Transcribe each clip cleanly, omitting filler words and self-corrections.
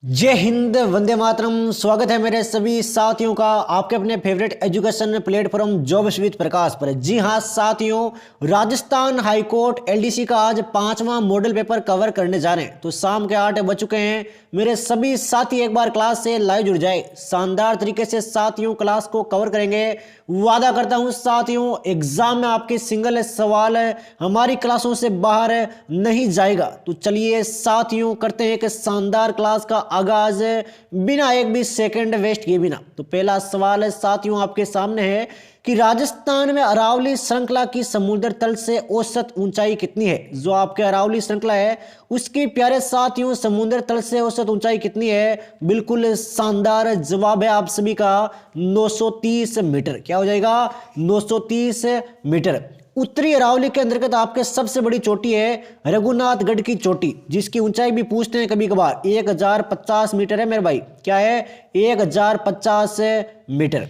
जय हिंद, वंदे मातरम। स्वागत है मेरे सभी साथियों का आपके अपने favourite education platform jobs with Prakash पर। जी हाँ साथियों, राजस्थान हाईकोर्ट एलडीसी का आज 5वां मॉडल पेपर कवर करने जा रहे हैं। तो शाम के 8 बज चुके हैं। मेरे सभी साथी एक बार क्लास से लाइव जुड़ जाए। शानदार तरीके से साथियों क्लास को कवर करेंगे। वादा करता हूं साथियों, एग्जाम में आपके सिंगल सवाल हमारी क्लासों से बाहर नहीं जाएगा। तो चलिए साथियों, करते हैं एक शानदार क्लास का आगाज बिना एक भी सेकंड वेस्ट किए बिना। तो पहला सवाल है साथियों आपके सामने है कि राजस्थान में अरावली श्रृंखला की समुद्र तल से औसत ऊंचाई कितनी है। जो आपके अरावली श्रृंखला है उसकी प्यारे साथियों समुद्र तल से औसत ऊंचाई कितनी है। बिल्कुल शानदार जवाब है आप सभी का 930 मीटर। क्या हो जाएगा? 930 मीटर। उत्तरी अरावली के अंतर्गत आपके सबसे बड़ी चोटी है रघुनाथगढ़ की चोटी, जिसकी ऊंचाई भी पूछते हैं कभी कभार। 1050 मीटर है मेरे भाई। क्या है? 1050 मीटर।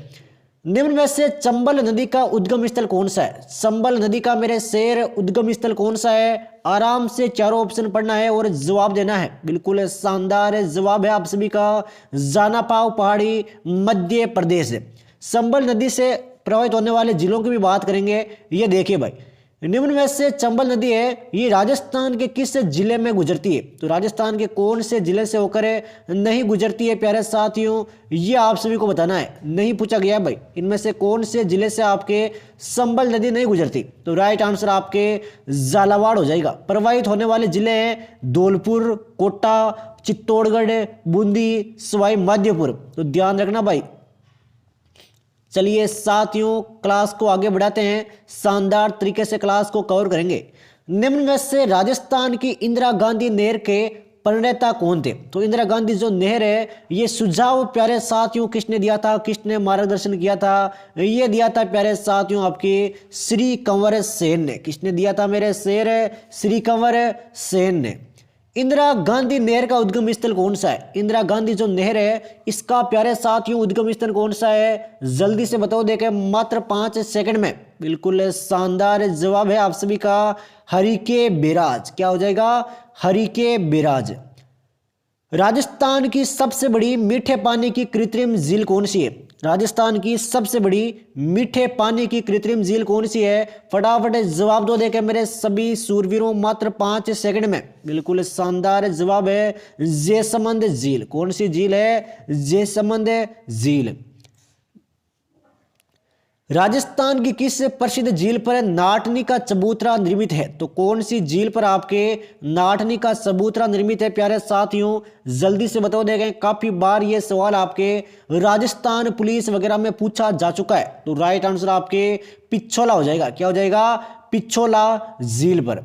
निम्न में से चंबल नदी का उद्गम स्थल कौन सा है? चंबल नदी का मेरे शेर उद्गम स्थल कौन सा है? आराम से चारों ऑप्शन पढ़ना है और जवाब देना है। बिल्कुल शानदार जवाब है आप सभी का जाना पाव पहाड़ी, मध्य प्रदेश। चंबल नदी से प्रभावित होने वाले जिलों की भी बात करेंगे। ये देखिए भाई, निम्न में से चंबल नदी है, ये राजस्थान के किस जिले में गुजरती है? तो राजस्थान के कौन से जिले से होकर नहीं गुजरती है प्यारे साथियों, ये आप सभी को बताना है। नहीं पूछा गया भाई इनमें से कौन से जिले से आपके चंबल नदी नहीं गुजरती। तो राइट आंसर आपके झालावाड़ हो जाएगा। प्रभावित होने वाले जिले हैं धौलपुर, कोटा, चित्तौड़गढ़, बूंदी, सवाई माधोपुर। तो ध्यान रखना भाई। चलिए साथियों क्लास को आगे बढ़ाते हैं। शानदार तरीके से क्लास को कवर करेंगे। निम्न में से राजस्थान की इंदिरा गांधी नहर के प्रणेता कौन थे? तो इंदिरा गांधी जो नहर है, ये सुझाव प्यारे साथियों किसने दिया था, किसने मार्गदर्शन किया था? ये दिया था प्यारे साथियों आपके श्री कंवर सेन ने। किसने दिया था मेरे शेर? श्री कंवर सेन ने। इंदिरा गांधी नहर का उद्गम स्थल कौन सा है? इंदिरा गांधी जो नहर है इसका प्यारे साथियों उद्गम स्थल कौन सा है? जल्दी से बताओ देखे मात्र 5 सेकंड में। बिल्कुल शानदार जवाब है आप सभी का हरिके बैराज। क्या हो जाएगा? हरिके बैराज। राजस्थान की सबसे बड़ी मीठे पानी की कृत्रिम झील कौन सी है? राजस्थान की सबसे बड़ी मीठे पानी की कृत्रिम झील कौन सी है? फटाफट जवाब दो देखे मेरे सभी सूरवीरों मात्र 5 सेकंड में। बिल्कुल शानदार जवाब है जयसमंद झील। कौन सी झील है? जयसमंद झील। राजस्थान की किस प्रसिद्ध झील पर नाटनी का चबूतरा निर्मित है? तो कौन सी झील पर आपके नाटनी का चबूतरा निर्मित है प्यारे साथियों? जल्दी से बताओ देखें, काफी बार ये सवाल आपके राजस्थान पुलिस वगैरह में पूछा जा चुका है। तो राइट आंसर आपके पिछोला हो जाएगा। क्या हो जाएगा? पिछोला झील पर।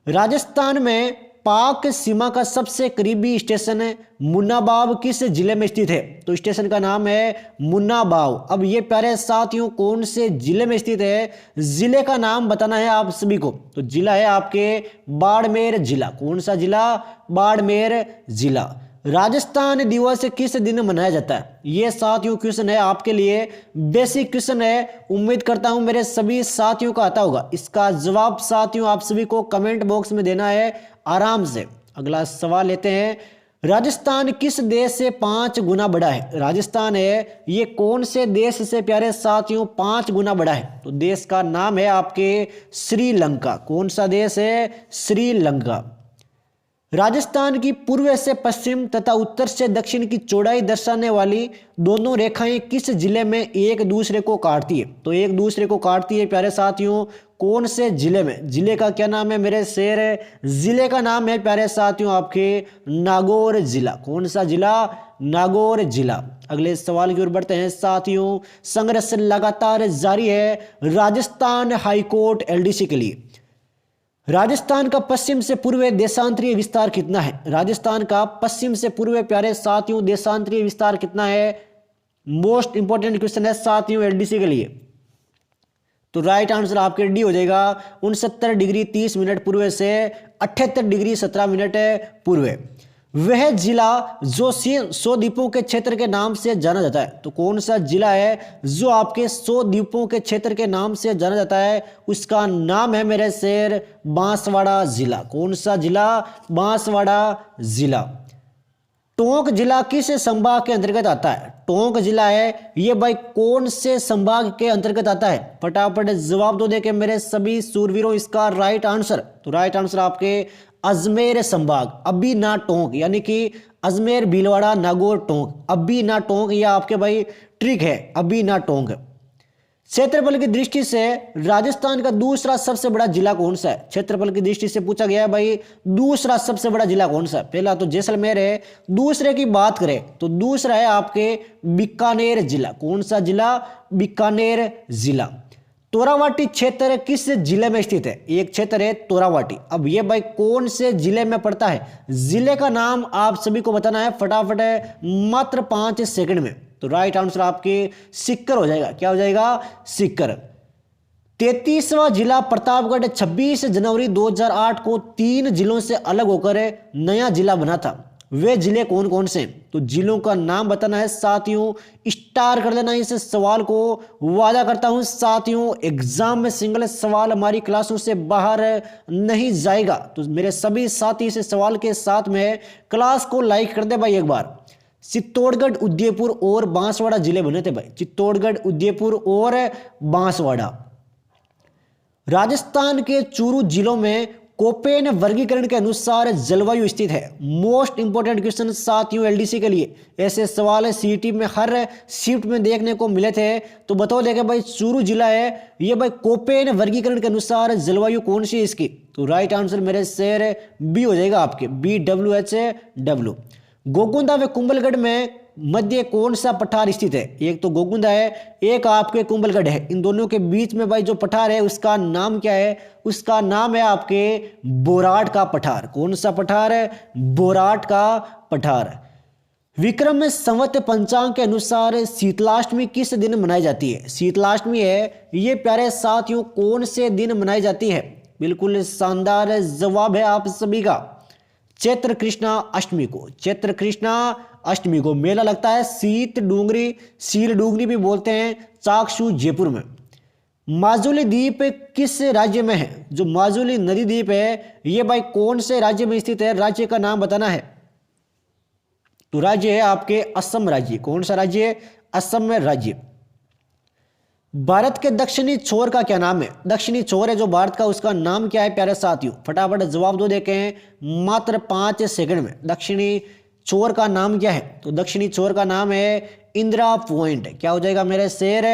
राजस्थान में पाक सीमा का सबसे करीबी स्टेशन है मुन्नाबाव किस जिले में स्थित है? तो स्टेशन का नाम है मुन्नाबाव। अब ये प्यारे साथियों कौन से जिले में स्थित है? जिले का नाम बताना है आप सभी को। तो जिला है आपके बाड़मेर जिला। कौन सा जिला? बाड़मेर जिला। राजस्थान दिवस किस दिन मनाया जाता है? ये साथियों क्वेश्चन है आपके लिए, बेसिक क्वेश्चन है। उम्मीद करता हूं मेरे सभी साथियों का आता होगा। इसका जवाब साथियों आप सभी को कमेंट बॉक्स में देना है आराम से। अगला सवाल लेते हैं। राजस्थान किस देश से 5 गुना बड़ा है? राजस्थान है ये कौन से देश से प्यारे साथियों 5 गुना बड़ा है? तो देश का नाम है आपके श्रीलंका। कौन सा देश है? श्रीलंका। राजस्थान की पूर्व से पश्चिम तथा उत्तर से दक्षिण की चौड़ाई दर्शाने वाली दोनों रेखाएं किस जिले में एक दूसरे को काटती है? तो एक दूसरे को काटती है प्यारे साथियों कौन से जिले में? जिले का क्या नाम है मेरे शेर? जिले का नाम है प्यारे साथियों आपके नागौर जिला। कौन सा जिला? नागौर जिला। अगले सवाल की ओर बढ़ते हैं साथियों। संघर्ष लगातार जारी है राजस्थान हाईकोर्ट एलडीसी के लिए। राजस्थान का पश्चिम से पूर्व देशांतरीय विस्तार कितना है? राजस्थान का पश्चिम से पूर्व प्यारे साथियों देशांतरीय विस्तार कितना है? मोस्ट इंपॉर्टेंट क्वेश्चन है साथियों एलडीसी के लिए। तो राइट आंसर आपके डी हो जाएगा 69 डिग्री 30 मिनट पूर्व से 78 डिग्री 17 मिनट पूर्व। वह जिला जो 100 द्वीपों के क्षेत्र के नाम से जाना जाता है। तो कौन सा जिला है जो आपके 100 द्वीपों के क्षेत्र के नाम से जाना जाता है? उसका नाम है मेरे शेर बांसवाड़ा जिला। कौन सा जिला? बांसवाड़ा जिला। टोंक जिला किस संभाग के अंतर्गत आता है? टोंक जिला है ये भाई कौन से संभाग के अंतर्गत आता है? फटाफट जवाब दो देके मेरे सभी सूरवीरों। इसका राइट आंसर, तो राइट आंसर आपके अजमेर संभाग, अभी ना टोंक, यानी कि अजमेर, भीलवाड़ा, नागौर, टोंक, अभी ना टोंक, यह आपके भाई ट्रिक है, अभी ना टोंक। क्षेत्रफल की दृष्टि से राजस्थान का दूसरा सबसे बड़ा जिला कौन सा है? क्षेत्रफल की दृष्टि से पूछा गया है भाई, दूसरा सबसे बड़ा जिला कौन सा है? पहला तो जैसलमेर है, दूसरे की बात करें तो दूसरा है आपके बीकानेर जिला। कौन सा जिला? बीकानेर जिला। तोरावाटी क्षेत्र किस जिले में स्थित है? एक क्षेत्र है तोरावाटी। अब ये भाई कौन से जिले में पड़ता है? जिले का नाम आप सभी को बताना है फटाफट, मात्र 5 सेकंड में। तो राइट आंसर आपके सीकर हो जाएगा। क्या हो जाएगा? सीकर। 33वां जिला प्रतापगढ़ 26 जनवरी 2008 को 3 जिलों से अलग होकर नया जिला बना था। वे जिले कौन कौन से? तो जिलों का नाम बताना है साथियों, स्टार कर देना इस सवाल को। वादा करता हूं साथियों, एग्जाम में सिंगल सवाल हमारी क्लासों से बाहर नहीं जाएगा। तो मेरे सभी साथी इस सवाल के साथ में क्लास को लाइक कर दे भाई एक बार। चित्तौड़गढ़, उदयपुर और बांसवाड़ा जिले बने थे भाई, चित्तौड़गढ़, उदयपुर और बांसवाड़ा। राजस्थान के चूरू जिलों में कोपेन वर्गीकरण के अनुसार जलवायु स्थित है। मोस्ट इंपोर्टेंट क्वेश्चन साथियों एलडीसी के लिए, ऐसे सवाल सीटी में हर शिफ्ट में देखने को मिले थे। तो बताओ देखे भाई, चूरू जिला है ये भाई कोपेन वर्गीकरण के अनुसार जलवायु कौन सी है इसकी? तो राइट आंसर मेरे शेर बी हो जाएगा आपके, BWH। गोकुंदा व कुंभलगढ़ में मध्य कौन सा पठार स्थित है? एक तो गोकुंदा है, एक आपके कुंभलगढ़ है। इन दोनों के बीच में भाई जो पठार है उसका नाम क्या है? उसका नाम है आपके बोराट का पठार। कौन सा पठार है? बोराट का पठार। विक्रम संवत पंचांग के अनुसार शीतलाष्टमी किस दिन मनाई जाती है? शीतलाष्टमी है ये प्यारे साथियों कौन से दिन मनाई जाती है? बिल्कुल शानदार जवाब है आप सभी का, चैत्र कृष्णा अष्टमी को। चैत्र कृष्णा अष्टमी को मेला लगता है शीत डूंगरी, सील डूंगरी भी बोलते हैं, चाकसू जयपुर में। माजुली द्वीप किस राज्य में है? जो माजुली नदी द्वीप है ये भाई कौन से राज्य में स्थित है? राज्य का नाम बताना है। तो राज्य है आपके असम राज्य। कौन सा राज्य है? असम में राज्य। भारत के दक्षिणी छोर का क्या नाम है? दक्षिणी छोर है जो भारत का, उसका नाम क्या है प्यारे साथियों? फटाफट जवाब दो देखे हैं मात्र 5 सेकंड में। दक्षिणी छोर का नाम क्या है? तो दक्षिणी छोर का नाम है इंदिरा पॉइंट। क्या हो जाएगा मेरे शेर?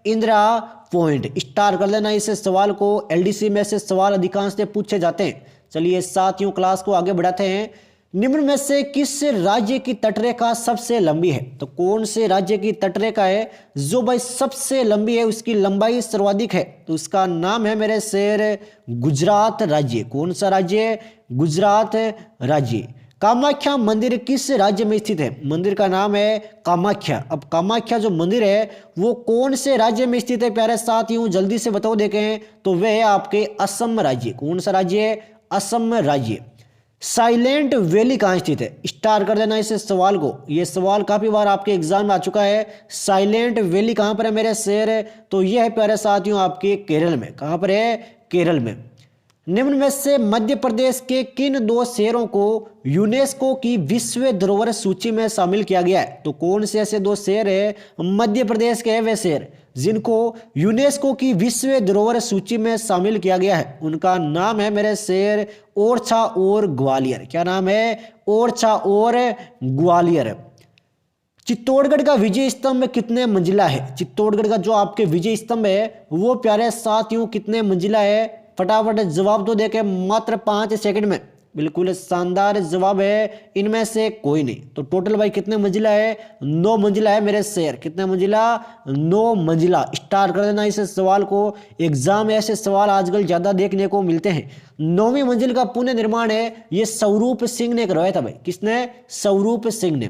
इंदिरा पॉइंट। स्टार कर लेना इस सवाल को, एलडीसी में से सवाल अधिकांश से पूछे जाते हैं। चलिए साथियों क्लास को आगे बढ़ाते हैं। निम्न में से किस राज्य की तटरेखा सबसे लंबी है? तो कौन से राज्य की तटरेखा है जो भाई सबसे लंबी है, उसकी लंबाई सर्वाधिक है? तो उसका नाम है मेरे शेर गुजरात राज्य। कौन सा राज्य? गुजरात राज्य। कामाख्या मंदिर किस राज्य में स्थित है? मंदिर का नाम है कामाख्या। अब कामाख्या जो मंदिर है वो कौन से राज्य में स्थित है प्यारे साथियों? जल्दी से बताओ देखें। तो वह है आपके असम राज्य। कौन सा राज्य है? असम राज्य। साइलेंट वैली कहाँ स्थित है? स्टार कर देना इस सवाल को, यह सवाल काफी बार आपके एग्जाम में आ चुका है। साइलेंट वैली कहाँ पर है मेरे शेर? तो यह है प्यारे साथियों आपके केरल में। कहाँ पर है? केरल में। निम्न में से मध्य प्रदेश के किन 2 शहरों को यूनेस्को की विश्व धरोहर सूची में शामिल किया गया है? तो कौन से ऐसे 2 शहर है मध्य प्रदेश के वे शहर जिनको यूनेस्को की विश्व धरोहर सूची में शामिल किया गया है? उनका नाम है मेरे शेर ओरछा और ग्वालियर। क्या नाम है? ओरछा और ग्वालियर। चित्तौड़गढ़ का विजय स्तंभ कितने मंजिला है? चित्तौड़गढ़ का जो आपके विजय स्तंभ है वो प्यारे साथियों कितने मंजिला है? फटाफट जवाब दो देके मात्र 5 सेकंड में। बिल्कुल शानदार जवाब है, इनमें से कोई नहीं। तो टोटल भाई कितने मंजिला है? 9 मंजिला है मेरे शेर। कितने मंजिला? 9 मंजिला। स्टार कर देना इस सवाल को, एग्जाम में ऐसे सवाल आजकल ज्यादा देखने को मिलते हैं। 9वीं मंजिल का पुनः निर्माण है ये स्वरूप सिंह ने करवाया था भाई। किसने? स्वरूप सिंह ने।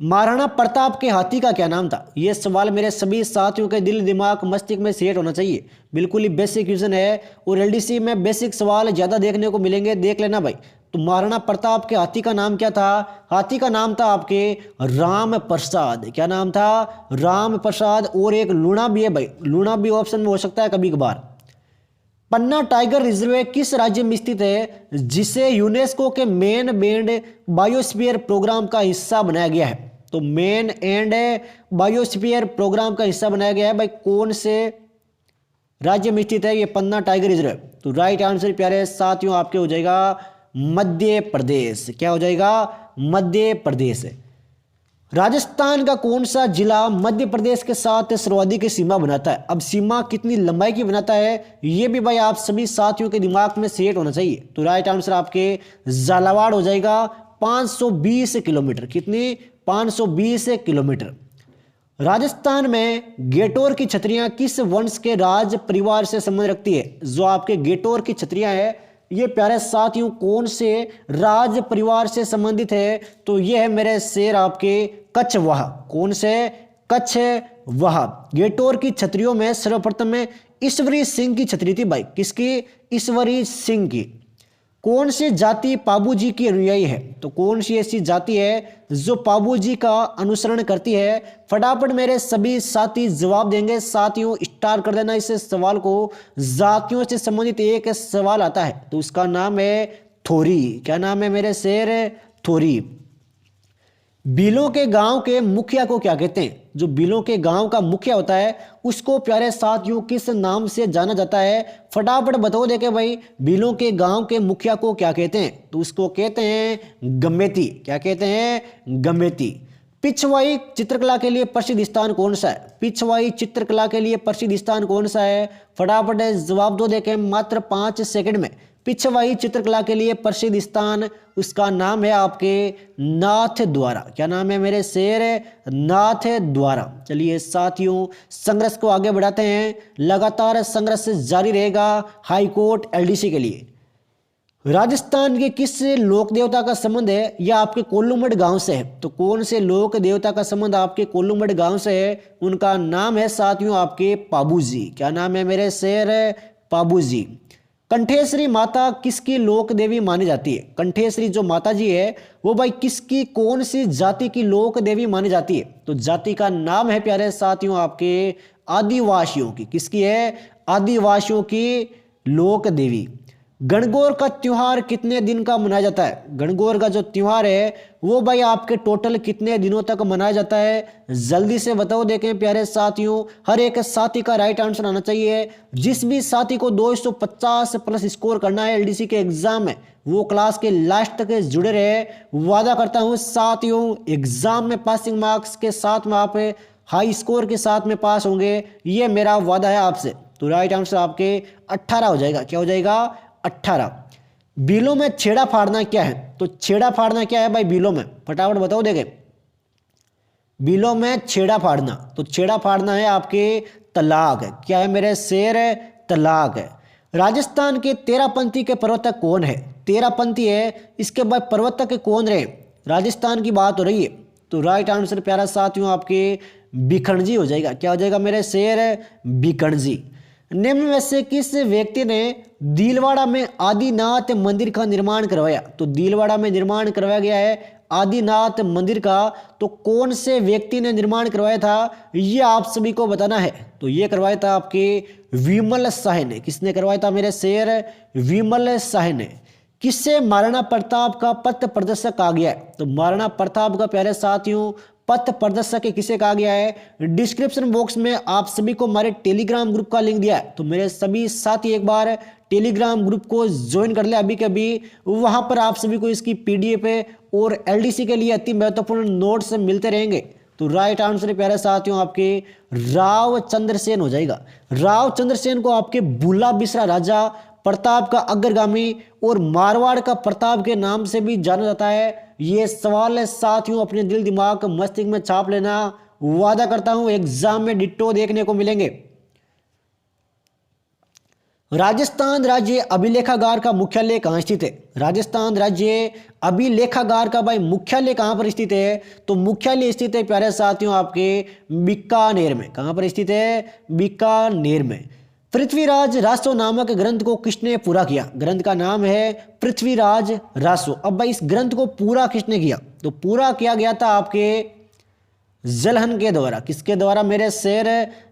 महाराणा प्रताप के हाथी का क्या नाम था? यह सवाल मेरे सभी साथियों के दिल दिमाग मस्तिष्क में सेट होना चाहिए। बिल्कुल ही बेसिक क्वेश्चन है और एलडीसी में बेसिक सवाल ज्यादा देखने को मिलेंगे, देख लेना भाई। तो महाराणा प्रताप के हाथी का नाम क्या था? हाथी का नाम था आपके राम प्रसाद। क्या नाम था? राम प्रसाद। और एक लूणा भी है भाई, लूणा भी ऑप्शन में हो सकता है कभी कभार। पन्ना टाइगर रिजर्व किस राज्य में स्थित है जिसे यूनेस्को के मेन एंड बायोस्फीयर प्रोग्राम का हिस्सा बनाया गया है? तो मेन एंड बायोस्फीयर प्रोग्राम का हिस्सा बनाया गया है भाई, कौन से राज्य में स्थित है ये पन्ना टाइगर रिजर्व? तो राइट आंसर प्यारे साथियों आपके हो जाएगा मध्य प्रदेश। क्या हो जाएगा? मध्य प्रदेश। राजस्थान का कौन सा जिला मध्य प्रदेश के साथ सर्वाधिक सीमा बनाता है? अब सीमा कितनी लंबाई की बनाता है ये भी भाई आप सभी साथियों के दिमाग में सेट होना चाहिए। तो राइट आंसर आपके झालावाड़ हो जाएगा 520 किलोमीटर। कितनी? 520 किलोमीटर। राजस्थान में गेटोर की छतरियां किस वंश के राज परिवार से संबंध रखती है? जो आपके गेटोर की छतरियां है ये प्यारे साथियों कौन से राज परिवार से संबंधित है? तो ये है मेरे शेर आपके कछवाहा। कौन से? कछवाहा। गेटोर की छतरियों में सर्वप्रथम में ईश्वरी सिंह की छतरी थी भाई। किसकी? ईश्वरी सिंह की। कौन सी जाति पाबूजी की अनुयायी है? तो कौन सी ऐसी जाति है जो पाबूजी का अनुसरण करती है? फटाफट मेरे सभी साथी जवाब देंगे। साथियों स्टार कर देना इस सवाल को। जातियों से संबंधित एक सवाल आता है तो उसका नाम है थोरी। क्या नाम है मेरे शेर? थोरी। बिलों के गांव के मुखिया को क्या कहते हैं? जो बिलों के गांव का मुखिया होता है उसको प्यारे साथियों किस नाम से जाना जाता है? फटाफट बताओ देखे भाई, बिलों के गांव के मुखिया को क्या कहते हैं? तो उसको कहते हैं गमेती। क्या कहते हैं? गमेती। पिछवाई चित्रकला के लिए प्रसिद्ध स्थान कौन सा है? पिछवाई चित्रकला के लिए प्रसिद्ध स्थान कौन सा है? फटाफट जवाब दो देखें मात्र 5 सेकंड में। पिछवाई चित्रकला के लिए प्रसिद्ध स्थान उसका नाम है आपके नाथ द्वारा। क्या नाम है मेरे शेर? नाथ द्वारा। चलिए साथियों संघर्ष को आगे बढ़ाते हैं। लगातार संघर्ष जारी रहेगा हाईकोर्ट एलडीसी के लिए। राजस्थान के किस लोक देवता का संबंध है? यह आपके कोल्लूमठ गांव से है। तो कौन से लोक देवता का संबंध आपके कोल्लूमठ गांव से है? उनका नाम है साथियों आपके पाबूजी। क्या नाम है मेरे शेर? पाबूजी। कंठेश्वरी माता किसकी लोक देवी मानी जाती है? कंठेश्वरी जो माता जी है वो भाई किसकी, कौन सी जाति की लोक देवी मानी जाती है? तो जाति का नाम है प्यारे साथियों आपके आदिवासियों की। किसकी है? आदिवासियों की लोक देवी। गणगौर का त्योहार कितने दिन का मनाया जाता है? गणगौर का जो त्योहार है वो भाई आपके टोटल कितने दिनों तक मनाया जाता है? जल्दी से बताओ देखें प्यारे साथियों। हर एक साथी का राइट आंसर आना चाहिए। जिस भी साथी को 250 प्लस स्कोर करना है एलडीसी के एग्जाम में वो क्लास के लास्ट तक जुड़े रहे। वादा करता हूं साथियों एग्जाम में पासिंग मार्क्स के साथ में आप हाई स्कोर के साथ में पास होंगे, ये मेरा वादा है आपसे। तो राइट आंसर आपके 18 हो जाएगा। क्या हो जाएगा? 18। बिलों में छेड़ा फाड़ना क्या है? तो छेड़ा फाड़ना क्या है भाई बिलों में? फटाफट बताओ देखे। बिलों में छेड़ा फाड़ना, तो छेड़ा फाड़ना है आपके तलाक है। क्या है मेरे शेर? तलाक है। राजस्थान के तेरापंथी के प्रवर्तक कौन है? तेरापंथी है, इसके बाद प्रवर्तक कौन रहे? राजस्थान की बात हो रही है। तो राइट आंसर प्यारा साथियों आपके भिखणजी हो जाएगा। क्या हो जाएगा मेरे शेर? भिखणजी। निम्न में से किस व्यक्ति ने दीलवाड़ा में आदिनाथ मंदिर का निर्माण करवाया? तो दीलवाड़ा में निर्माण करवाया गया है आदिनाथ मंदिर का। तो कौन से व्यक्ति ने निर्माण करवाया था ये आप सभी को बताना है। तो ये करवाया था आपके विमल शाह ने। किसने करवाया था मेरे शेर? विमल शाह ने। किससे महाराणा प्रताप का पथ प्रदर्शक कहा गया है? तो महाराणा प्रताप का प्यारे साथियों पथ प्रदर्शक किसे कहा गया है? डिस्क्रिप्शन बॉक्स में आप सभी को हमारे टेलीग्राम ग्रुप का लिंक दिया है। तो मेरे सभी साथी एक बार टेलीग्राम ग्रुप को ज्वाइन कर ले अभी के अभी। वहां पर आप सभी को इसकी पीडीएफ और एलडीसी के लिए अति महत्वपूर्ण नोट्स मिलते रहेंगे। तो राइट आंसर प्यारे साथियों आपके राव चंद्रसेन हो जाएगा। राव चंद्रसेन को आपके बुला बिसरा राजा, प्रताप का अग्रगामी और मारवाड़ का प्रताप के नाम से भी जाना जाता है। ये सवाल है साथियों अपने दिल दिमाग मस्तिष्क में छाप लेना। वादा करता हूं एग्जाम में डिट्टो देखने को मिलेंगे। राजस्थान राज्य अभिलेखागार का मुख्यालय कहां स्थित है? राजस्थान राज्य अभिलेखागार का भाई मुख्यालय कहां पर स्थित है? तो मुख्यालय स्थित है प्यारे साथियों आपके बीकानेर में। कहां पर स्थित है? बीकानेर में। पृथ्वीराज रासो नामक ग्रंथ को किसने पूरा किया? ग्रंथ का नाम है पृथ्वीराज रासो। अब भाई इस ग्रंथ को पूरा किसने किया? तो पूरा किया गया था आपके जलहन के द्वारा। किसके द्वारा मेरे शेर?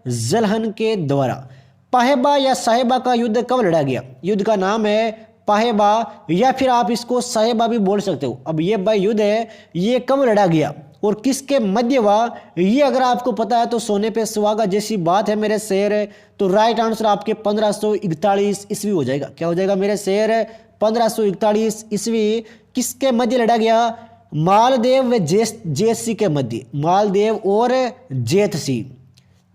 जलहन के द्वारा। पाहेबा या साहेबा का युद्ध कब लड़ा गया? युद्ध का नाम है पाहेबा या फिर आप इसको साहेबा भी बोल सकते हो। अब ये भाई युद्ध है, ये कब लड़ा गया और किसके मध्य हुआ, ये अगर आपको पता है तो सोने पे सुहागा जैसी बात है मेरे शेर। तो राइट आंसर आपके 1541 ईस्वी हो जाएगा। क्या हो जाएगा मेरे शेर? 1541 ईस्वी किसके मध्य लड़ा गया? मालदेव व जेतसी के मध्य, मालदेव और जेतसी।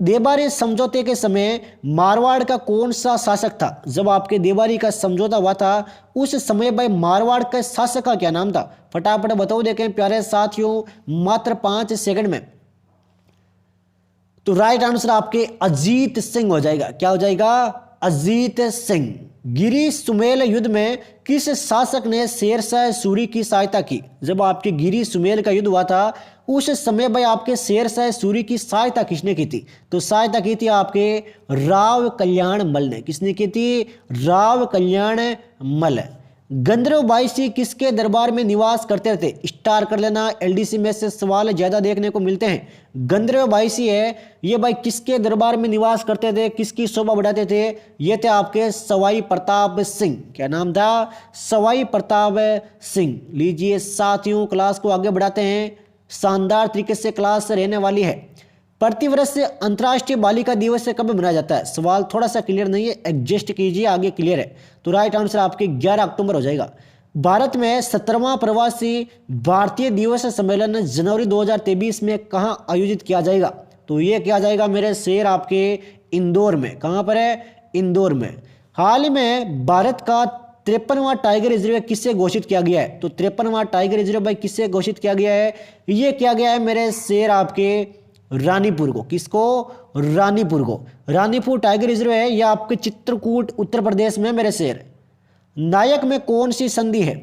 देबारी समझौते के समय मारवाड़ का कौन सा शासक था? जब आपके देबारी का समझौता हुआ था उस समय भाई मारवाड़ के शासक का क्या नाम था? फटाफट बताओ देखें प्यारे साथियों, मात्र 5 सेकंड में। तो राइट आंसर आपके अजीत सिंह हो जाएगा। क्या हो जाएगा? अजीत सिंह। गिरी सुमेल युद्ध में किस शासक ने शेरशाह सूरी की सहायता की? जब आपके गिरी सुमेल का युद्ध हुआ था उस समय भाई आपके शेरशाह सूरी की सहायता किसने की थी? तो सहायता की थी आपके राव कल्याण मल ने। किसने की थी? राव कल्याण मल। गंधर्व बाईसी किसके दरबार में निवास करते थे? स्टार कर लेना, एलडीसी में से सवाल ज्यादा देखने को मिलते हैं। गंधर्व बाईसी है, ये भाई किसके दरबार में निवास करते थे, किसकी शोभा बढ़ाते थे? ये थे आपके सवाई प्रताप सिंह। क्या नाम था? सवाई प्रताप सिंह। लीजिए साथियों, क्लास को आगे बढ़ाते हैं। शानदार तरीके से क्लास रहने वाली है। प्रतिवर्ष अंतर्राष्ट्रीय बालिका दिवस कब मनाया जाता है? सवाल थोड़ा सा क्लियर नहीं है, एडजस्ट कीजिए, आगे क्लियर है। तो राइट आंसर आपके 11 अक्टूबर हो जाएगा। भारत में 17वां प्रवासी भारतीय दिवस सम्मेलन जनवरी 2023 में कहां आयोजित किया जाएगा? तो ये किया जाएगा मेरे शेर आपके इंदौर में। कहां पर है? इंदौर में। हाल ही में भारत का 53वां टाइगर रिजर्व किससे घोषित किया गया है? तो 53वां टाइगर रिजर्व भाई किससे घोषित किया गया है? ये किया गया है मेरे शेर आपके रानीपुर को। किसको? रानीपुर को। रानीपुर टाइगर रिजर्व है, यह आपके चित्रकूट उत्तर प्रदेश में मेरे शेर। नायक में कौन सी संधि है?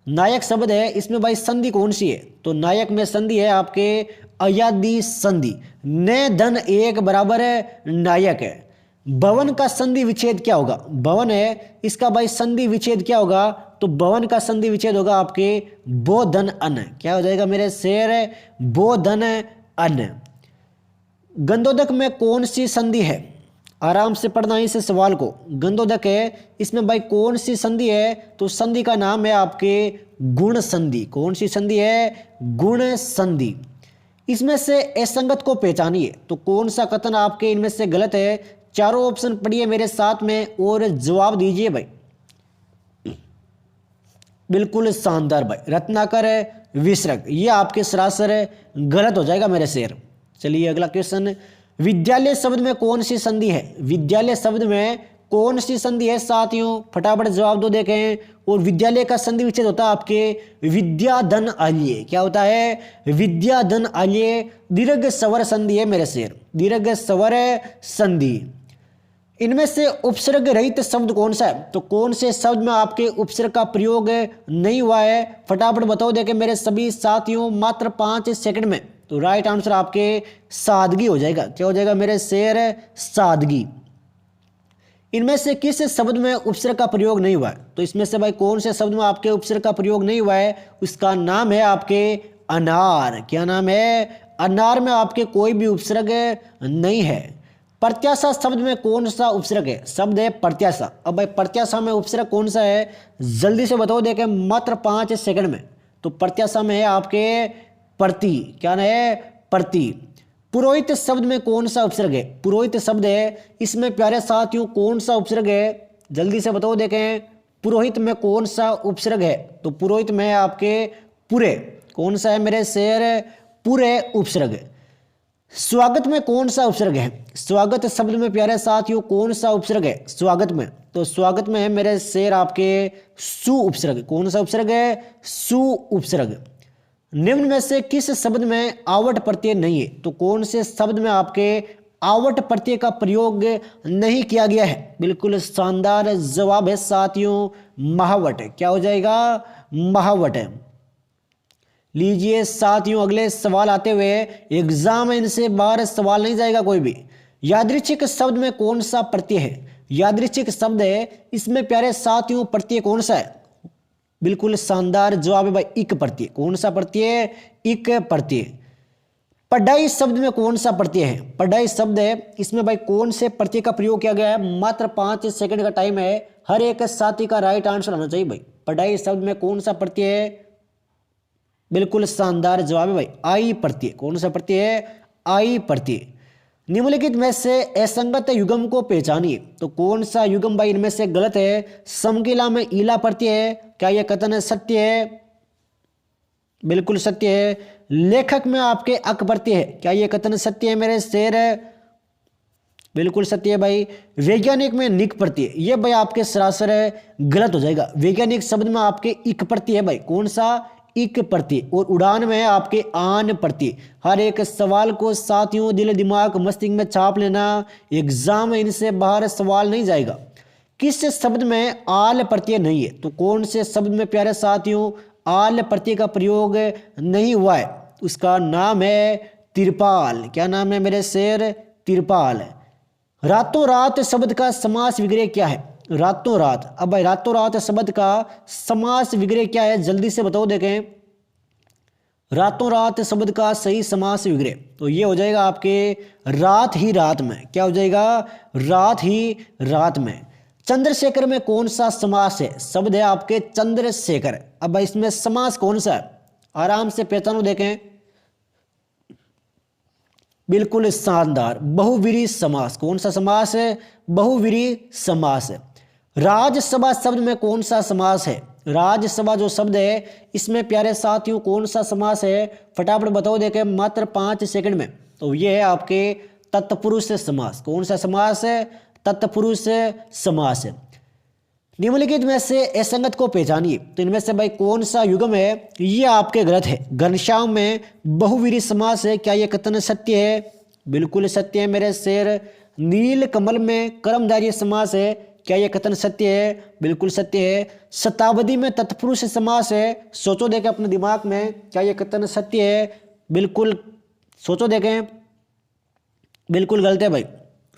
नायक शब्द है, इसमें भाई संधि कौन सी है? तो नायक में संधि है आपके अयादी संधि। न धन एक बराबर है नायक है। भवन का संधि विच्छेद क्या होगा? भवन है, इसका भाई संधि विच्छेद क्या होगा? तो भवन का संधि विच्छेद होगा आपके बो धन अन। क्या हो जाएगा मेरे शेर? बो धन अन। गंधोदक में कौन सी संधि है? आराम से पढ़ना इस सवाल को। गंधोदक है, इसमें भाई कौन सी संधि है? तो संधि का नाम है आपके गुण संधि। कौन सी संधि है? गुण संधि। इसमें से असंगत को पहचानिए। तो कौन सा कथन आपके इनमें से गलत है? चारों ऑप्शन पढ़िए मेरे साथ में और जवाब दीजिए भाई। बिल्कुल शानदार भाई, रत्नाकर विसर्ग, ये आपके सरासर गलत हो जाएगा मेरे शेर। चलिए अगला क्वेश्चन। विद्यालय शब्द में कौन सी संधि है? विद्यालय शब्द में कौन सी संधि है साथियों? फटाफट जवाब दो देखें। और विद्यालय का संधि विच्छेद होता है आपके विद्याधन आल्य। क्या होता है? विद्याधन आल्य। दीर्घ स्वर संधि है मेरे शेर, दीर्घ स्वर संधि। इनमें से उपसर्ग रहित शब्द कौन सा है? तो कौन से शब्द में आपके उपसर्ग का प्रयोग नहीं हुआ है? फटाफट बताओ देखें मेरे सभी साथियों, मात्र 5 सेकंड में। तो राइट आंसर आपके सादगी हो जाएगा। क्या हो जाएगा मेरे शेर? सादगी। इनमें से किस शब्द में उपसर्ग का प्रयोग नहीं हुआ है? तो इसमें से भाई कौन से शब्द में आपके उपसर्ग का प्रयोग नहीं हुआ है? उसका नाम है आपके अनार। क्या नाम है? अनार में आपके कोई भी उपसर्ग नहीं है। प्रत्याशा शब्द में कौन सा उपसर्ग है? शब्द है प्रत्याशा। अब भाई प्रत्याशा में उपसर्ग कौन सा है? जल्दी से बताओ देखें, मात्र 5 सेकंड में। तो प्रत्याशा में है आपके प्रति। क्या है? प्रति। पुरोहित शब्द में कौन सा उपसर्ग है? पुरोहित शब्द है, इसमें प्यारे साथियों कौन सा उपसर्ग है? जल्दी से बताओ देखें, पुरोहित में कौन सा उपसर्ग है? तो पुरोहित में है आपके पुरे। कौन सा है मेरे शेर? पुरे उपसर्ग। स्वागत में कौन सा उपसर्ग है? स्वागत शब्द में प्यारे साथियों कौन सा उपसर्ग है स्वागत में? तो स्वागत में है मेरे शेर आपके सु उपसर्ग। कौन सा उपसर्ग है? सु उपसर्ग। निम्न में से किस शब्द में आवट प्रत्यय नहीं है? तो कौन से शब्द में आपके आवट प्रत्यय का प्रयोग नहीं किया गया है? बिल्कुल शानदार जवाब है साथियों, महावट। क्या हो जाएगा? महावट। लीजिए साथियों अगले सवाल आते हुए, एग्जाम में इनसे बाहर सवाल नहीं जाएगा कोई भी। यादृच्छिक शब्द में कौन सा प्रत्यय है? यादृच्छिक शब्द है, इसमें प्यारे साथियों प्रत्यय कौन सा है? बिल्कुल शानदार जवाब है भाई, इक प्रत्यय। कौन सा प्रत्यय? इक प्रत्यय। पढ़ाई शब्द में कौन सा प्रत्यय है? पढ़ाई शब्द है, इसमें भाई कौन से प्रत्यय का प्रयोग किया गया है? मात्र 5 सेकंड का टाइम है, हर एक साथी का राइट आंसर होना चाहिए भाई। पढ़ाई शब्द में कौन सा प्रत्यय है? बिल्कुल शानदार जवाब है भाई, आई प्रत्यय। कौन सा प्रत्यय है? आई प्रत्यय। निम्नलिखित में से असंगत युग्म को पहचानिए, तो कौन सा युग्म भाई इनमें से गलत है? समकिला में ईला प्रत्यय है, क्या यह कथन सत्य है? बिल्कुल सत्य है। लेखक में आपके अक प्रत्यय है, क्या यह कथन सत्य है मेरे शेर? बिल्कुल सत्य है भाई। वैज्ञानिक में निक प्रत्यय, ये भाई आपके सरासर गलत हो जाएगा। वैज्ञानिक शब्द में आपके इक प्रत्यय है भाई, कौन सा? इक प्रत्यय। और उड़ान में आपके आन प्रत्यय। हर एक सवाल को साथियों दिल दिमाग मस्तिष्क में छाप लेना, एग्जाम में इनसे बाहर सवाल नहीं जाएगा। किस शब्द में आल प्रत्यय नहीं है? तो कौन से शब्द में प्यारे साथियों आल प्रत्यय का प्रयोग नहीं हुआ है? उसका नाम है तिरपाल। क्या नाम है मेरे शेर? तिरपाल। रातों रात शब्द का समास विग्रह क्या है? रातों रात, अब भाई रातों रात शब्द का समास विग्रह क्या है? जल्दी से बताओ देखें। रातों रात शब्द का सही समास विग्रह तो ये हो जाएगा आपके रात ही रात में। क्या हो जाएगा? रात ही रात में। चंद्रशेखर में कौन सा समास है? शब्द है आपके चंद्रशेखर। अब भाई इसमें समास कौन सा है? आराम से पहचानो देखें। बिल्कुल शानदार, बहुवीरी समास। कौन सा समास है? बहुवीरी समास है। राज्यसभा शब्द में कौन सा समास है? राज्यसभा जो शब्द है इसमें प्यारे साथियों कौन सा समास है? फटाफट बताओ देखें मात्र 5 सेकंड में। तो ये है आपके तत्पुरुष समास। कौन सा समास है? तत्पुरुष समास है। निम्नलिखित में से असंगत को पहचानिए, तो इनमें से भाई कौन सा युग्म है? ये आपके गलत है। घनश्याम में बहुवीरी समास है, क्या यह कथन सत्य है? बिल्कुल सत्य है मेरे शेर। नील कमल में कर्मधारय समास है, क्या यह कथन सत्य है? बिल्कुल सत्य है। शताब्दी में तत्पुरुष समास है, सोचो देखें अपने दिमाग में, क्या यह कथन सत्य है? बिल्कुल सोचो देखें, बिल्कुल गलत है भाई।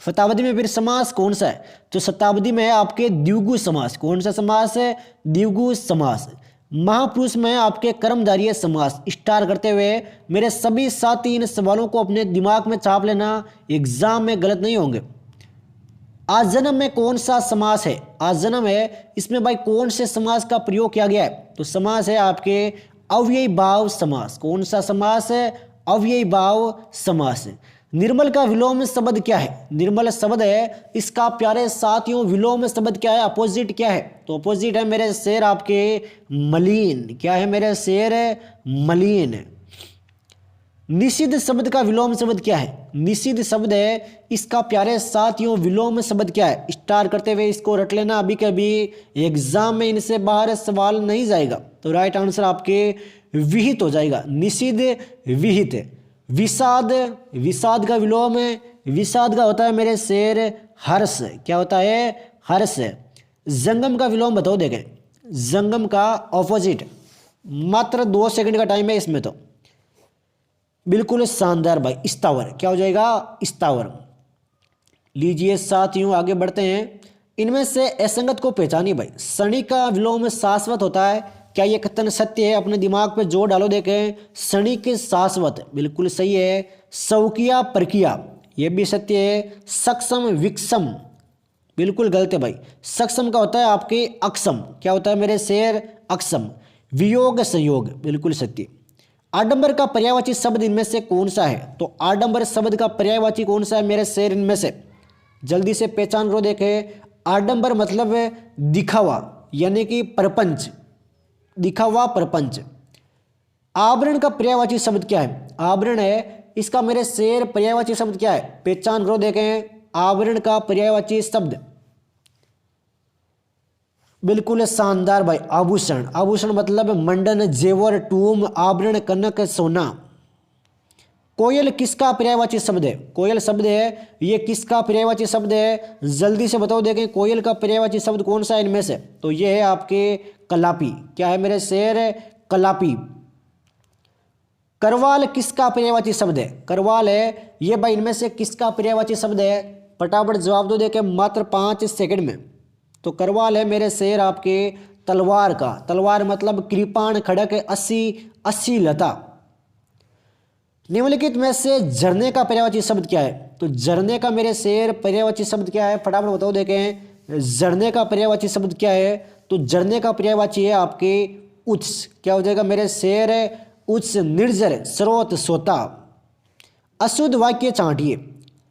शताब्दी में फिर समास कौन सा है? तो शताब्दी में है आपके द्विगु समास। कौन सा समास है? द्विगु समास। महापुरुष में आपके कर्मधारय समास। स्टार करते हुए मेरे सभी साथी इन सवालों को अपने दिमाग में छाप लेना, एग्जाम में गलत नहीं होंगे। आज जन्म में कौन सा समास है? आज जन्म है, इसमें भाई कौन से समास का प्रयोग किया गया है? तो समास है आपके अव्ययी भाव समास। कौन सा समास है? अव्ययी भाव समास। निर्मल का विलोम शब्द क्या है? निर्मल शब्द है, इसका प्यारे साथियों विलोम शब्द क्या है? अपोजिट क्या है? तो अपोजिट है मेरे शेर आपके मलिन। क्या है मेरे शेर? मलिन। निषिद्ध शब्द का विलोम शब्द क्या है? निषिद्ध शब्द है, इसका प्यारे साथियों विलोम शब्द क्या है? स्टार करते हुए इसको रट लेना, अभी कभी एग्जाम में इनसे बाहर सवाल नहीं जाएगा। तो राइट आंसर आपके विहित हो जाएगा। निषिद्ध विहित। विषाद, विषाद का विलोम है, विषाद का होता है मेरे शेर हर्ष। क्या होता है? हर्ष। जंगम का विलोम बताओ देखें। जंगम का ऑपोजिट। मात्र 2 सेकंड का टाइम है इसमें। तो बिल्कुल शानदार भाई, स्थावर। क्या हो जाएगा? स्थावर। लीजिए साथियों आगे बढ़ते हैं। इनमें से असंगत को पहचानिए भाई। शनि का विलोम शाश्वत होता है, क्या यह कथन सत्य है? अपने दिमाग पे जोर डालो देखें। शनि के शाश्वत, बिल्कुल सही है। शौकिया प्रकिया, यह भी सत्य है। सक्षम विक्षम, बिल्कुल गलत है भाई। सक्षम का होता है आपके अक्षम। क्या होता है मेरे शेर? अक्षम। वियोग संयोग, बिल्कुल सत्य। आडंबर का पर्यायवाची शब्द इनमें से कौन सा है? तो आडंबर शब्द का पर्यायवाची कौन सा है मेरे शेर इनमें से? जल्दी से पहचान करो देखें। आडंबर मतलब दिखावा, यानी कि प्रपंच, दिखावा प्रपंच। आवरण का पर्यायवाची शब्द क्या है? आवरण है, इसका मेरे शेर पर्यायवाची शब्द क्या है? पहचान करो देखें। आवरण का पर्यायवाची शब्द, बिल्कुल शानदार भाई, आभूषण। आभूषण मतलब मंडन, जेवर, टूम, आभरण, कनक, सोना। कोयल किसका पर्यायवाची शब्द है? कोयल शब्द है, ये किसका पर्यायवाची शब्द है? जल्दी से बताओ देखें, कोयल का पर्यायवाची शब्द कौन सा है इनमें से? तो ये है आपके कलापी। क्या है मेरे शेर? कलापी। करवाल किसका पर्यायवाची शब्द है? करवाल है, ये भाई इनमें से किसका पर्यायवाची शब्द है? फटाफट जवाब दो देखें मात्र 5 सेकंड में। तो करवाल है मेरे शेर आपके तलवार का। तलवार मतलब कृपाण, खड़क, अस्सी, अस्सी लता। निम्नलिखित में से झरने का पर्यायवाची शब्द क्या है? तो झरने का मेरे शेर पर्यायवाची शब्द क्या है? फटाफट बताओ देखें, झरने का पर्यायवाची शब्द क्या है? तो झरने का पर्यायवाची है आपके उच्च। क्या हो जाएगा मेरे शेर? उच्च, निर्जर, स्रोत, सोता। अशुद्ध वाक्य चाटिए।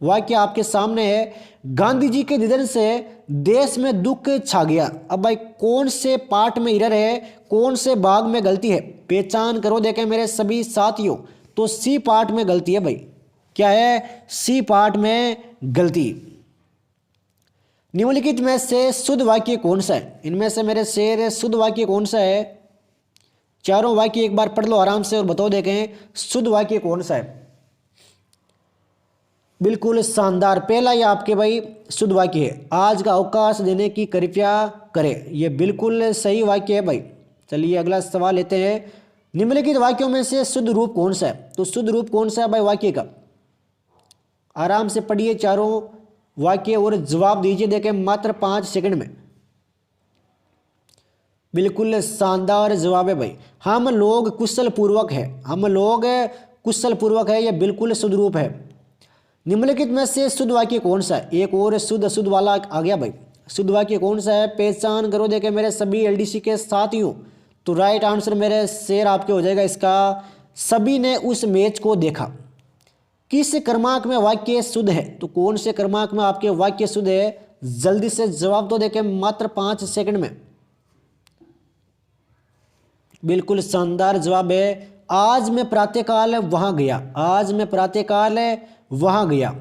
वाक्य आपके सामने है, गांधी जी के निधन से देश में दुख छा गया। अब भाई कौन से पार्ट में एरर है, कौन से भाग में गलती है, पहचान करो देखें मेरे सभी साथियों। तो सी पार्ट में गलती है भाई। क्या है? सी पार्ट में गलती। निम्नलिखित में से शुद्ध वाक्य कौन सा है? इनमें से मेरे शेर शुद्ध वाक्य कौन सा है? चारों वाक्य एक बार पढ़ लो आराम से और बताओ देखें शुद्ध वाक्य कौन सा है। बिल्कुल शानदार, पहला ये आपके भाई शुद्ध वाक्य है, आज का अवकाश देने की कृपया करें। ये बिल्कुल सही वाक्य है भाई। चलिए अगला सवाल लेते हैं, निम्नलिखित वाक्यों में से शुद्ध रूप कौन सा है? तो शुद्ध रूप कौन सा है भाई वाक्य का? आराम से पढ़िए चारों वाक्य और जवाब दीजिए देखें मात्र 5 सेकंड में। बिल्कुल शानदार जवाब है भाई, हम लोग कुशल पूर्वक है। हम लोग कुशल पूर्वक है, यह बिल्कुल शुद्ध रूप है। निम्नलिखित में से शुद्ध वाक्य कौन सा है? एक और शुद्ध अशुद्ध वाला आ गया भाई। शुद्ध वाक्य कौन सा है? पहचान करो देखे मेरे सभी एलडीसी के साथियों। तो राइट आंसर मेरे शेर आपके हो जाएगा इसका, सभी ने उस मैच को देखा। किस क्रमांक में वाक्य शुद्ध है? तो कौन से क्रमांक में आपके वाक्य शुद्ध है? जल्दी से जवाब तो देखें मात्र 5 सेकंड में। बिल्कुल शानदार जवाब है, आज मैं प्रातःकाल वहां गया। आज मैं प्रातःकाल वहां गया।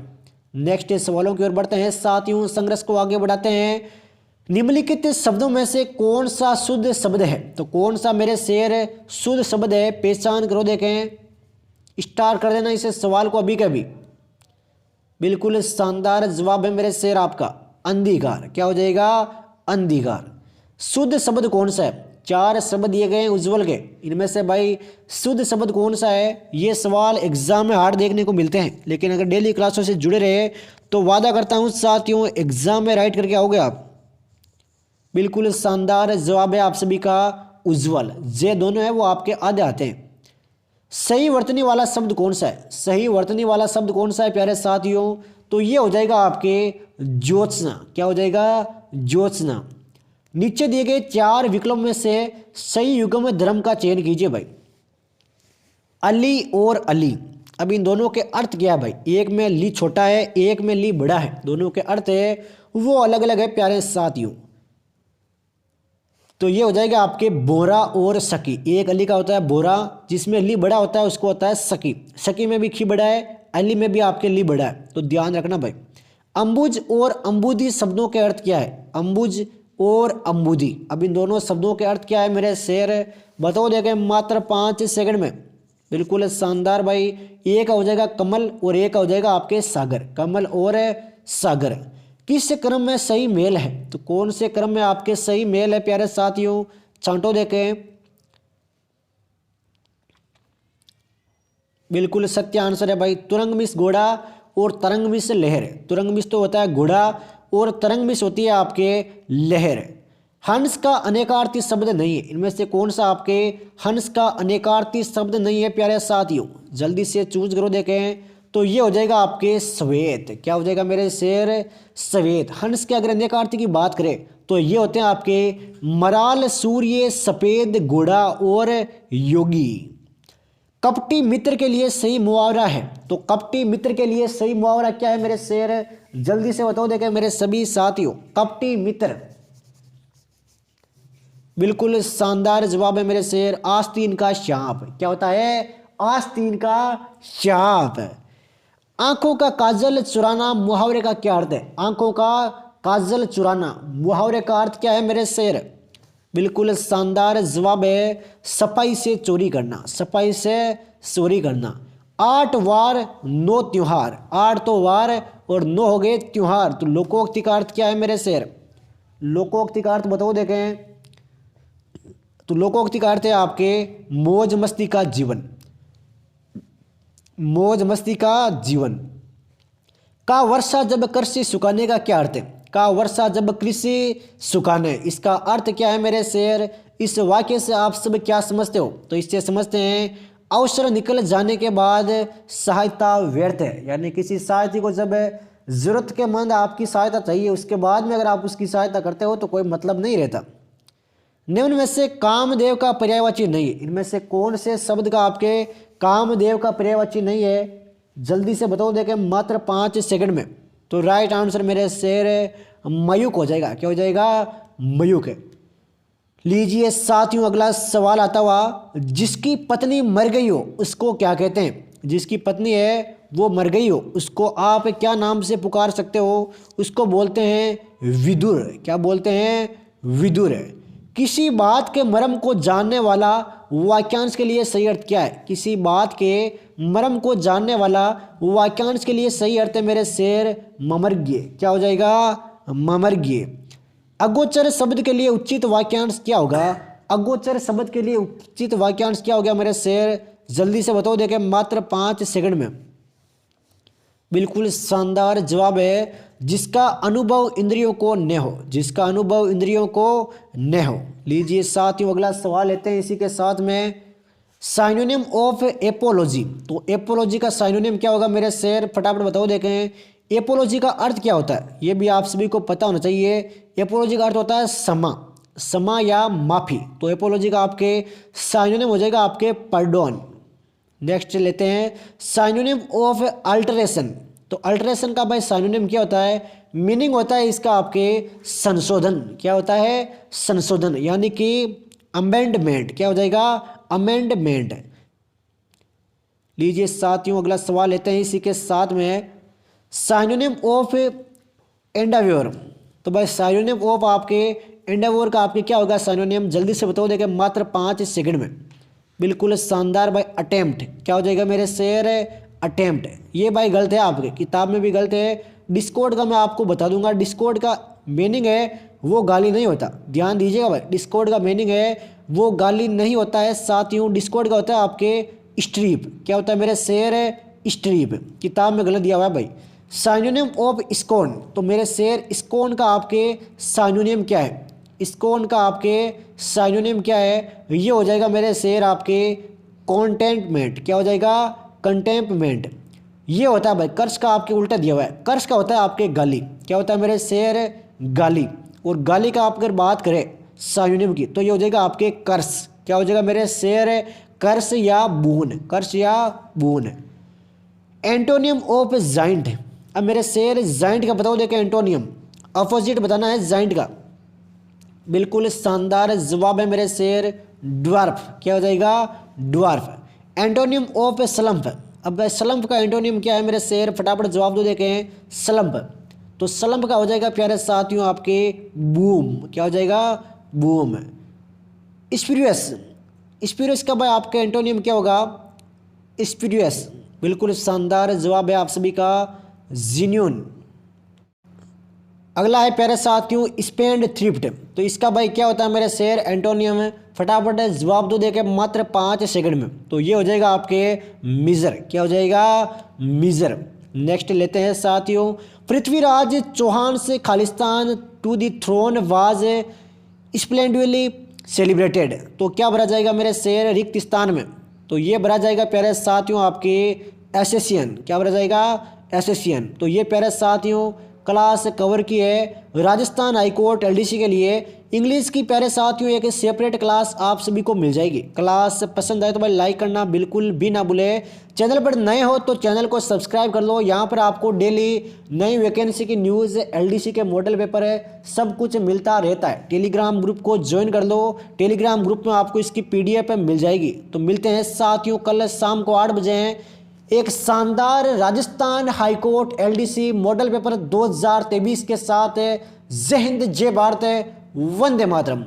नेक्स्ट सवालों की ओर बढ़ते हैं साथियों, संघर्ष को आगे बढ़ाते हैं। निम्नलिखित शब्दों में से कौन सा शुद्ध शब्द है? तो कौन सा मेरे शेर शुद्ध शब्द है? पहचान करो देखें, स्टार कर देना इसे सवाल को अभी कभी। बिल्कुल शानदार जवाब है मेरे शेर आपका, अंधकार। क्या हो जाएगा? अंधकार। शुद्ध शब्द कौन सा है? 4 शब्द दिए गए हैं उज्जवल के, इनमें से भाई शुद्ध शब्द कौन सा है? ये सवाल एग्जाम में हार्ड देखने को मिलते हैं, लेकिन अगर डेली क्लासों से जुड़े रहे तो वादा करता हूं साथियों एग्जाम में राइट करके आओगे आप। बिल्कुल शानदार जवाब है आप सभी का, उज्जवल। जे दोनों है वो आपके आधे आते हैं। सही वर्तनी वाला शब्द कौन सा है? सही वर्तनी वाला शब्द कौन सा है प्यारे साथियों? तो ये हो जाएगा आपके ज्योत्सना। क्या हो जाएगा? ज्योत्सना। नीचे दिए गए 4 विकल्पों में से सही युग्म धर्म का चयन कीजिए भाई। अली और अली, अब इन दोनों के अर्थ क्या है भाई? एक में ली छोटा है, एक में ली बड़ा है, दोनों के अर्थ है वो अलग अलग है प्यारे साथियों। तो ये हो जाएगा आपके बोरा और सकी। एक अली का होता है बोरा, जिसमें ली बड़ा होता है उसको होता है सकी। सकी में भी खी बड़ा है, अली में भी आपके ली बड़ा है, तो ध्यान रखना भाई। अंबुज और अंबुदी शब्दों के अर्थ क्या है? अंबुज और अंबुदी, अब इन दोनों शब्दों के अर्थ क्या है मेरे शेर? बताओ देखें मात्र 5 सेकंड में। बिल्कुल शानदार भाई, एक हो जाएगा कमल और एक हो जाएगा आपके सागर। कमल और सागर। किस क्रम में सही मेल है? तो कौन से क्रम में आपके सही मेल है प्यारे साथियों? छांटो देखें। बिल्कुल सत्य आंसर है भाई, तुरंग मिस घोड़ा और तरंग मिस लहर। तुरंग मिस तो होता है घोड़ा और तरंग मिस होती है आपके लहर। हंस का अनेकार्थी शब्द नहीं है, इनमें से कौन सा आपके हंस का अनेकार्थी शब्द नहीं है प्यारे साथियों? जल्दी से चूज करो देखें। तो ये हो जाएगा आपके श्वेत। क्या हो जाएगा मेरे शेर? श्वेत। हंस के अगर अनेकार्थी की बात करें तो ये होते हैं आपके मराल, सूर्य, सफेद, घोड़ा और योगी। कपटी मित्र के लिए सही मुहावरा है, तो कपटी मित्र के लिए सही मुहावरा क्या है मेरे शेर? जल्दी से बताओ देखें मेरे सभी साथियों। कपटी मित्र, बिल्कुल शानदार जवाब है मेरे शेर, आस्तीन का सांप। क्या होता है? आस्तीन का सांप। आंखों का काजल चुराना मुहावरे का क्या अर्थ है? आंखों का काजल चुराना मुहावरे का अर्थ क्या है मेरे शेर? बिल्कुल शानदार जवाब है, सफाई से चोरी करना। सफाई से चोरी करना। 8 वार 9 त्योहार। 8 तो वार और 9 हो गए त्योहार, तो लोकोक्ति का अर्थ क्या है मेरे शेर? लोकोक्ति का अर्थ बताओ देखें। तो लोकोक्ति का अर्थ है आपके मौज मस्ती का जीवन। मौज मस्ती का जीवन। का वर्षा जब कृषि सुखाने का क्या अर्थ है? का वर्षा जब कृषि सुखाने, इसका अर्थ क्या है मेरे शेर? इस वाक्य से आप सब क्या समझते हो? तो इससे समझते हैं अवसर निकल जाने के बाद सहायता व्यर्थ है, यानी किसी सहायता को जब जरूरत के मंद आपकी सहायता चाहिए उसके बाद में अगर आप उसकी सहायता करते हो तो कोई मतलब नहीं रहता। निम्न में से कामदेव का पर्यायवाची नहीं है, इनमें से कौन से शब्द का आपके कामदेव का पर्यायवाची नहीं है, जल्दी से बताओ देखें मात्र 5 सेकंड में। तो राइट आंसर मेरे शेर मयूक हो जाएगा। क्या हो जाएगा? मयूक है। लीजिए साथियों अगला सवाल आता हुआ, जिसकी पत्नी मर गई हो उसको क्या कहते हैं? जिसकी पत्नी है वो मर गई हो उसको आप क्या नाम से पुकार सकते हो? उसको बोलते हैं विदुर। क्या बोलते हैं? विदुर है। किसी बात के मर्म को जानने वाला वाक्यांश के लिए सही अर्थ क्या है? किसी बात के मर्म को जानने वाला वाक्यांश के लिए सही अर्थ है मेरे शेर ममर्ग्य। क्या हो जाएगा? ममर्ग्य। अगोचर शब्द के लिए उचित वाक्यांश क्या होगा? अगोचर शब्द के लिए उचित वाक्यांश क्या हो गया मेरे शेर? जल्दी से बताओ देखें मात्र 5 सेकंड में। बिल्कुल शानदार जवाब है, जिसका अनुभव इंद्रियों को न हो। जिसका अनुभव इंद्रियों को न हो। लीजिए साथियों अगला सवाल लेते हैं इसी के साथ में, साइनोनिम ऑफ एपोलॉजी। तो एपोलॉजी का साइनोनिम क्या होगा मेरे शेर? फटाफट बताओ देखें। एपोलॉजी का अर्थ क्या होता है? ये भी आप सभी को पता होना चाहिए। एपोलॉजी का अर्थ होता है क्षमा या माफी। तो एपोलॉजी का आपके साइनोनिम हो जाएगा आपके पार्डोन। नेक्स्ट लेते हैं साइनोनिम ऑफ अल्टरेशन। तो अल्टरेशन का भाई साइनोनिम क्या होता है? मीनिंग होता है इसका आपके संशोधन। क्या होता है? संशोधन, यानी कि अमेंडमेंट। क्या हो जाएगा? अमेंडमेंट। लीजिए साथियों अगला सवाल लेते हैं इसी के साथ में, साइनोनिम ऑफ एंडाव्योर। तो भाई साइनोनिम ऑफ आपके एंडाव्योर का आपके क्या होगा साइनोनिम? जल्दी से बताओ देखें मात्र 5 सेकंड में। बिल्कुल शानदार भाई, अटेम्प्ट। क्या हो जाएगा मेरे शेर? अटेम्प्ट। ये भाई गलत है, आपके किताब में भी गलत है। डिस्कॉर्ड का मैं आपको बता दूंगा। डिस्कॉर्ड का मीनिंग है वो गाली नहीं होता, ध्यान दीजिएगा भाई। डिस्कॉर्ड का मीनिंग है वो गाली नहीं होता है साथियों। डिस्कॉर्ड का होता है आपके स्ट्रीप। क्या होता है मेरे शेर? स्ट्रीप। किताब में गलत दिया हुआ है भाई। Synonym of scone. तो मेरे शेर स्कोन का आपके साइनोनिम क्या है? स्कोन का आपके साइनोनिम क्या है? ये हो जाएगा मेरे शेर आपके कॉन्टेंटमेंट। क्या हो जाएगा? कंटेम्पमेंट। ये होता है भाई कर्स का आपके उल्टा दिया हुआ है। कर्स का होता है आपके गाली। क्या होता है मेरे शेर? गाली। और गाली का आप अगर बात करें साइनोनिम की तो ये हो जाएगा आपके कर्स। क्या हो जाएगा मेरे शेर? कर्स या बून। कर्स या बून। Antonym of giant. अब मेरे शेर जाइंट का बताओ देखें एंटोनियम। अपोजिट बताना है जाइंट का। बिल्कुल शानदार जवाब है मेरे शेर, ड्वार्फ। क्या हो जाएगा? ड्वार्फ। Antonym of slump. अब स्लम्प का एंटोनियम क्या है मेरे शेर? फटाफट जवाब दो देखें। स्लम्प। तो स्लम्प का हो जाएगा प्यारे साथियों आपके बूम। क्या हो जाएगा? बूम। स्पिरियस। स्पिरियस का भाई आपका एंटोनियम क्या होगा? स्पिरियस। बिल्कुल शानदार जवाब है आप सभी का, जिन्यून। अगला है प्यारे साथियों स्पेंड थ्रिफ्ट। तो इसका भाई क्या होता है मेरे शेर? एंटोनियम है। फटाफट जवाब दो देके मात्र 5 सेकंड में। तो ये हो जाएगा आपके मिजर। क्या हो जाएगा? मिजर। नेक्स्ट लेते हैं साथियों, पृथ्वीराज चौहान से Khalistan to the throne was splendidly celebrated. तो क्या भरा जाएगा मेरे शेर? रिक्त स्थान में। तो ये भरा जाएगा प्यारे साथियों आपके एसेसियन। क्या भरा जाएगा? एसेसियन। तो ये प्यारे साथियों क्लास कवर की है राजस्थान हाईकोर्ट एलडीसी के लिए। इंग्लिश की प्यारे साथियों एक सेपरेट क्लास आप सभी को मिल जाएगी। क्लास पसंद आए तो भाई लाइक करना बिल्कुल भी ना भूले। चैनल पर नए हो तो चैनल को सब्सक्राइब कर लो। यहाँ पर आपको डेली नई वैकेंसी की न्यूज़, एलडीसी के मॉडल पेपर है, सब कुछ मिलता रहता है। टेलीग्राम ग्रुप को ज्वाइन कर लो। टेलीग्राम ग्रुप में आपको इसकी PDF मिल जाएगी। तो मिलते हैं साथियों कल शाम को 8 बजे हैं एक शानदार Rajasthan high court LDC model paper 2023 के साथ। जय हिंद, जय भारत, वंदे मातरम।